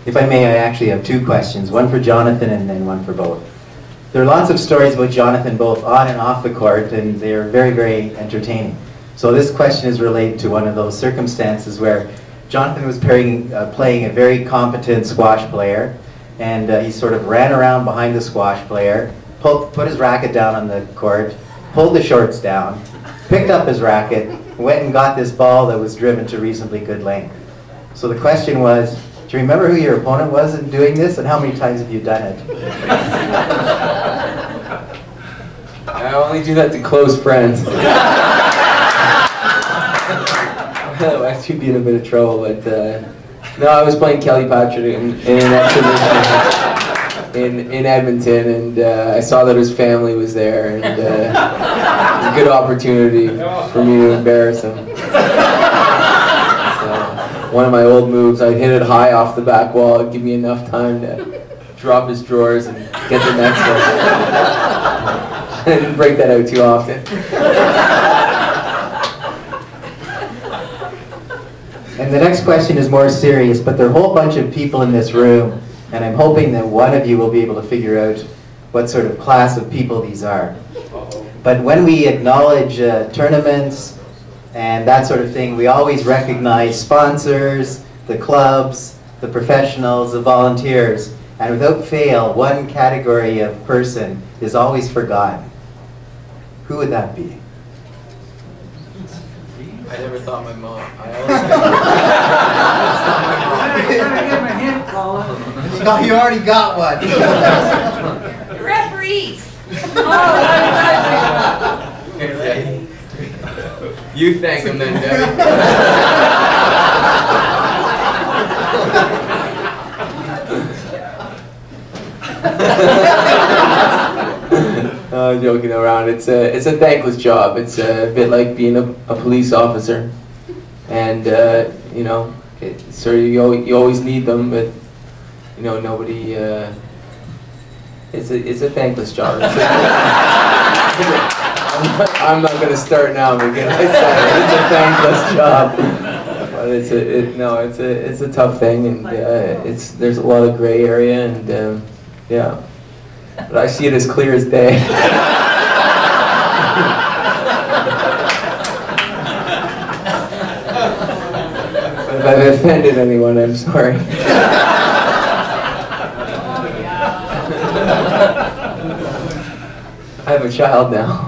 If I may, I actually have two questions, one for Jonathan and then one for both. There are lots of stories about Jonathan both on and off the court, and they're very, very entertaining. So this question is related to one of those circumstances where Jonathan was playing a very competent squash player, and he sort of ran around behind the squash player, put his racket down on the court, pulled the shorts down, picked up his racket, went and got this ball that was driven to reasonably good length. So the question was, do you remember who your opponent was in doing this, and how many times have you done it? I only do that to close friends. Otherwise, you'd be in a bit of trouble. But no, I was playing Kelly Patrick in an exhibition in Edmonton, and I saw that his family was there, and it was a good opportunity for me to embarrass him. One of my old moves, I'd hit it high off the back wall. It'd give me enough time to drop his drawers and get the next one. I didn't break that out too often. And the next question is more serious, but there are a whole bunch of people in this room, and I'm hoping that one of you will be able to figure out what sort of class of people these are. But when we acknowledge tournaments, and that sort of thing, we always recognize sponsors, the clubs, the professionals, the volunteers, and without fail, one category of person is always forgotten. Who would that be? I never thought my mom. I always thought you already got one. The referees. You thank him then, Debbie. Joking around. It's a thankless job. It's a bit like being a police officer, and you know, you always need them, but you know, nobody. It's a thankless job. I'm not going to start now because I said it's a thankless job, but it's a tough thing, and there's a lot of gray area, and yeah, but I see it as clear as day. If I've offended anyone, I'm sorry. I have a child now.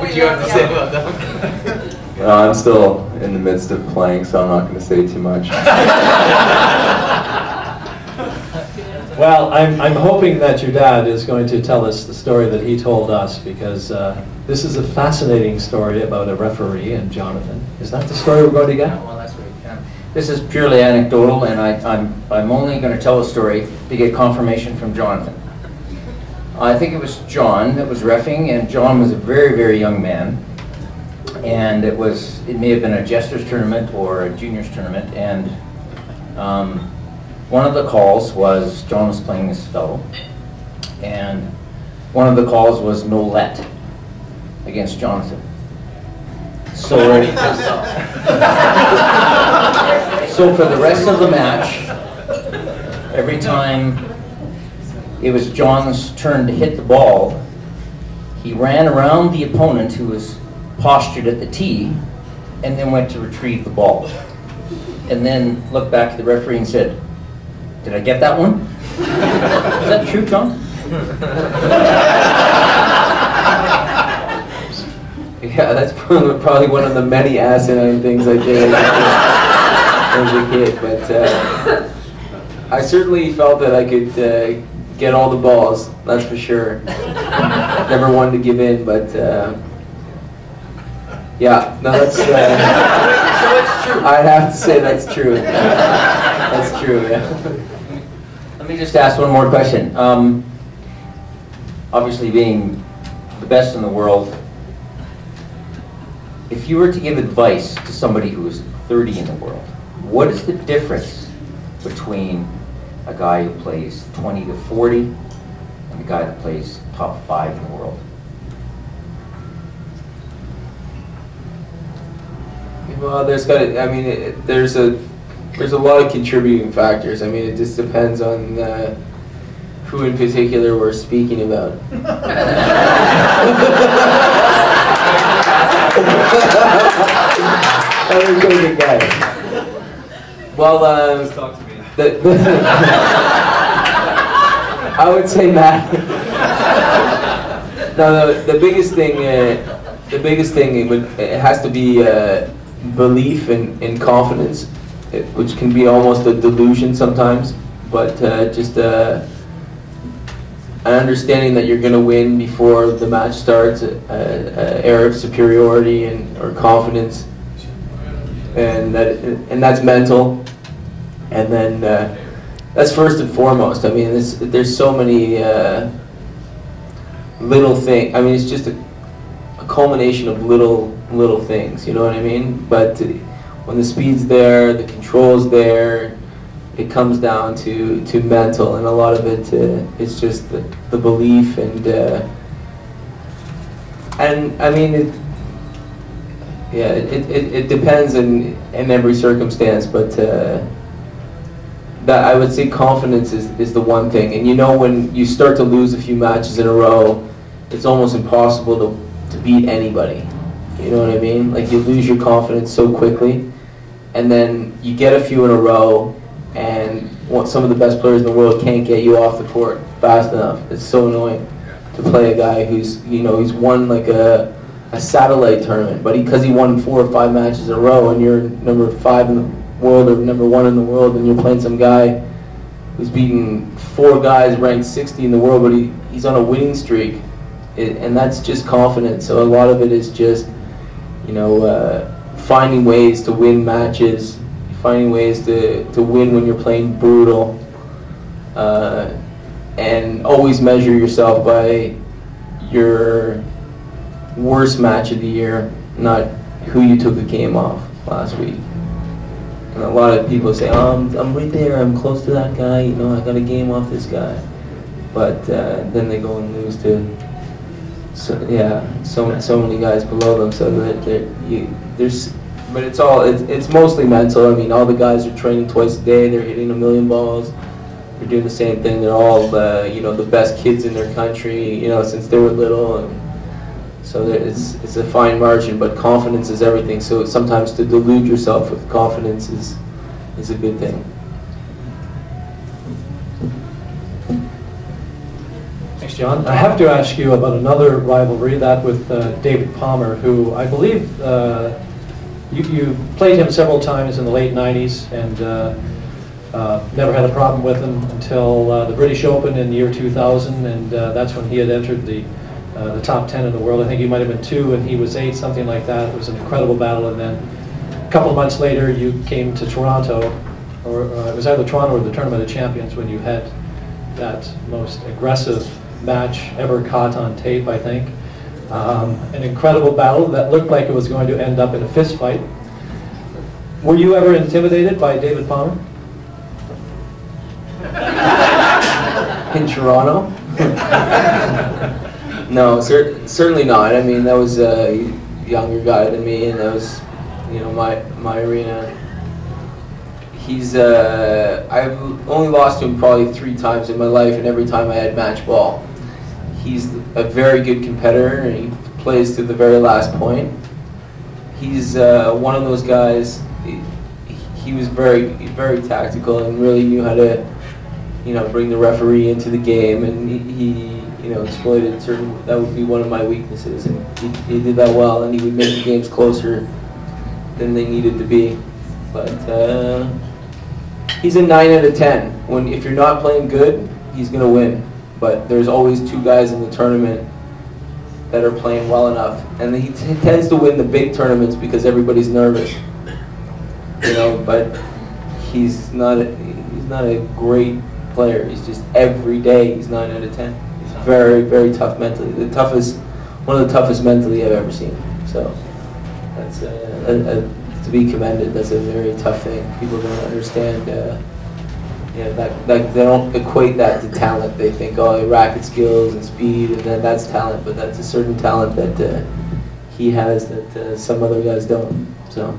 What do you have to say about that? I'm still in the midst of playing, so I'm not going to say too much. Well, I'm hoping that your dad is going to tell us the story that he told us, because this is a fascinating story about a referee and Jonathan. Is that the story we're going to get? Well, that's right. This is purely anecdotal, and I'm only going to tell a story to get confirmation from Jonathan. I think it was John that was reffing, and John was a very, very young man. And it may have been a Jesters tournament or a Juniors tournament, and one of the calls was, John was playing this fellow, and one of the calls was no let against Jonathan. So, so for the rest of the match, every time it was John's turn to hit the ball, he ran around the opponent who was postured at the tee, and then went to retrieve the ball. And then looked back at the referee and said, "Did I get that one?" Is that true, John? Yeah, that's probably one of the many asinine things I did as a kid, but I certainly felt that I could get all the balls, that's for sure. Never wanted to give in, but yeah, no, that's so it's true. I'd have to say that's true. That's true, yeah. Let me just ask one more question. Obviously being the best in the world, if you were to give advice to somebody who is 30 in the world, what is the difference between a guy who plays 20 to 40 and a guy that plays top 5 in the world? Well, there's got to, I mean, there's a lot of contributing factors. I mean, it just depends on who in particular we're speaking about. That was a good guy. Well, I would say Matt. No, the biggest thing it has to be belief and confidence, which can be almost a delusion sometimes, but just an understanding that you're going to win before the match starts, air of superiority or confidence, and that's mental, and then that's first and foremost. I mean, there's so many little things. I mean, it's just a culmination of little things. You know what I mean? But when the speed's there, the control's there, it comes down to mental, and a lot of it is just the belief and I mean it depends in every circumstance, but that I would say confidence is the one thing. And you know, when you start to lose a few matches in a row, it's almost impossible to beat anybody. You know what I mean? Like, you lose your confidence so quickly, and then you get a few in a row, and some of the best players in the world can't get you off the court fast enough. It's so annoying to play a guy who's, you know, he's won like a satellite tournament, but because he won 4 or 5 matches in a row, and you're number 5 in the world or number 1 in the world, and you're playing some guy who's beaten 4 guys ranked 60 in the world, but he's on a winning streak, and that's just confidence. So a lot of it is just, you know, finding ways to win matches, finding ways to win when you're playing brutal, and always measure yourself by your worst match of the year, not who you took the game off last week. And a lot of people say, oh, I'm right there, I'm close to that guy, you know, I got a game off this guy. But then they go and lose to so many guys below them. So that but it's mostly mental. I mean, all the guys are training twice a day. They're hitting 1,000,000 balls. They're doing the same thing. They're all you know, the best kids in their country, you know, since they were little. And so it's a fine margin, but confidence is everything. So sometimes to delude yourself with confidence is a good thing. Thanks, John. I have to ask you about another rivalry, that with David Palmer, who I believe you played him several times in the late 90s, and never had a problem with him until the British Open in the year 2000, and that's when he had entered the top 10 in the world. I think he might have been 2 and he was 8, something like that. It was an incredible battle, and then a couple of months later you came to Toronto, or it was either Toronto or the Tournament of Champions, when you had that most aggressive match ever caught on tape, I think. An incredible battle that looked like it was going to end up in a fist fight. Were you ever intimidated by David Palmer? In Toronto? No, certainly not. I mean, that was a younger guy than me, and that was, you know, my arena. I've only lost to him probably 3 times in my life, and every time I had match ball. He's a very good competitor, and he plays to the very last point. He's one of those guys. He was very, very tactical and really knew how to, you know, bring the referee into the game, and he you know, exploited certain. That would be one of my weaknesses, and he did that well, and he would make the games closer than they needed to be. But he's a 9 out of 10. If you're not playing good, he's gonna win. But there's always 2 guys in the tournament that are playing well enough, and he tends to win the big tournaments because everybody's nervous. You know, but he's not a great player. He's just every day he's 9 out of 10. He's very, very tough mentally. One of the toughest mentally I've ever seen. So that's to be commended. That's a very tough thing. People don't understand. Yeah, that they don't equate that to talent. They think, oh, racket skills and speed, and that's talent. But that's a certain talent that he has that some other guys don't. So.